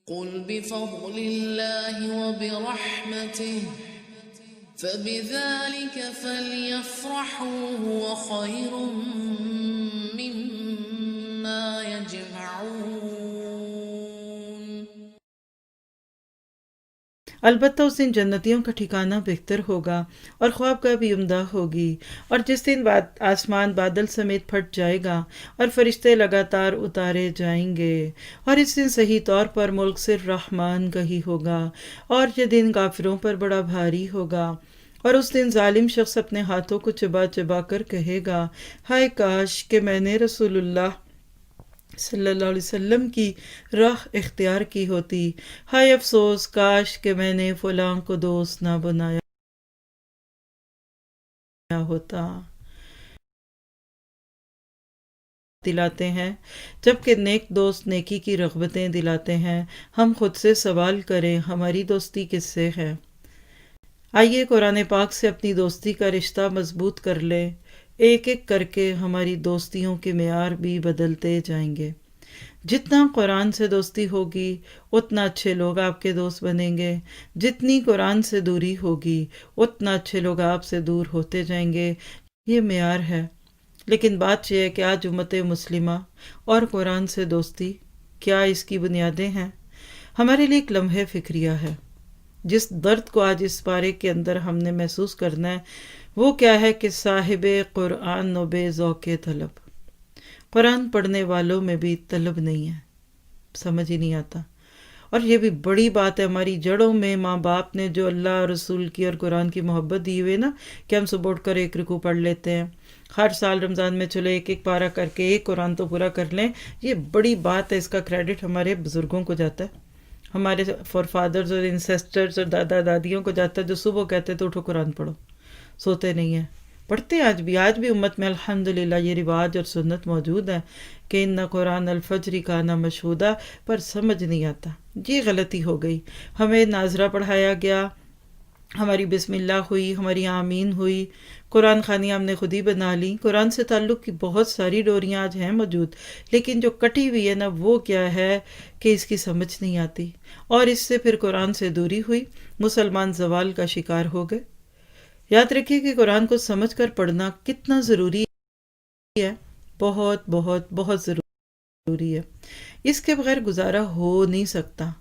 قل بفضل الله وبرحمته فبذلك فليفرحوا هو خير مما يجمعون۔ البتہ اس دن جنتیوں کا ٹھکانہ بہتر ہوگا اور خوابگاہ بھی عمدہ ہوگی، اور جس دن آسمان بادل سمیت پھٹ جائے گا اور فرشتے لگاتار اتارے جائیں گے، اور اس دن صحیح طور پر ملک صرف رحمان کا ہی ہوگا، اور یہ دن کافروں پر بڑا بھاری ہوگا۔ اور اس دن ظالم شخص اپنے ہاتھوں کو چبا چبا کر کہے گا، ہائے کاش کہ میں نے رسول اللہ صلی اللہ علیہ وسلم کی راہ اختیار کی ہوتی، ہائے افسوس کاش کہ میں نے فلاں کو دوست نہ بنایا ہوتا۔ دلاتے ہیں جبکہ نیک دوست نیکی کی رغبتیں دلاتے ہیں۔ ہم خود سے سوال کریں ہماری دوستی کس سے ہے؟ آئیے قرآن پاک سے اپنی دوستی کا رشتہ مضبوط کر لیں، ایک ایک کر کے ہماری دوستیوں کے معیار بھی بدلتے جائیں گے۔ جتنا قرآن سے دوستی ہوگی اتنا اچھے لوگ آپ کے دوست بنیں گے، جتنی قرآن سے دوری ہوگی اتنا اچھے لوگ آپ سے دور ہوتے جائیں گے۔ یہ معیار ہے، لیکن بات یہ ہے کہ آج امت مسلمہ اور قرآن سے دوستی کیا اس کی بنیادیں ہیں؟ ہمارے لیے ایک لمحہ فکریہ ہے۔ جس درد کو آج اس پارے کے اندر ہم نے محسوس کرنا ہے وہ کیا ہے کہ صاحب قرآن و بے ذوق طلب، قرآن پڑھنے والوں میں بھی طلب نہیں ہے، سمجھ ہی نہیں آتا۔ اور یہ بھی بڑی بات ہے، ہماری جڑوں میں ماں باپ نے جو اللہ رسول کی اور قرآن کی محبت دی ہوئی نا، کہ ہم صبح اٹھ کر ایک رکوع پڑھ لیتے ہیں، ہر سال رمضان میں چلو ایک ایک پارہ کر کے ایک قرآن تو پورا کر لیں، یہ بڑی بات ہے۔ اس کا کریڈٹ ہمارے بزرگوں کو جاتا ہے، ہمارے فور فادرز اور انسیسٹرز اور دادا دادیوں کو جاتا ہے، جو صبح کہتے تو اٹھو قرآن پڑھو، سوتے نہیں ہیں، پڑھتے ہیں۔ آج بھی امت میں الحمدللہ یہ رواج اور سنت موجود ہے کہ ان قرآن الفجر کان مشہودا، پر سمجھ نہیں آتا۔ یہ غلطی ہو گئی، ہمیں ناظرہ پڑھایا گیا، ہماری بسم اللہ ہوئی، ہماری آمین ہوئی، قرآن خوانی ہم نے خود ہی بنا لی۔ قرآن سے تعلق کی بہت ساری ڈوریاں آج ہیں موجود، لیکن جو کٹی ہوئی ہے نا وہ کیا ہے کہ اس کی سمجھ نہیں آتی، اور اس سے پھر قرآن سے دوری ہوئی، مسلمان زوال کا شکار ہو گئے۔ یاد رکھیے کہ قرآن کو سمجھ کر پڑھنا کتنا ضروری ہے، بہت بہت بہت ضروری ہے، اس کے بغیر گزارا ہو نہیں سکتا۔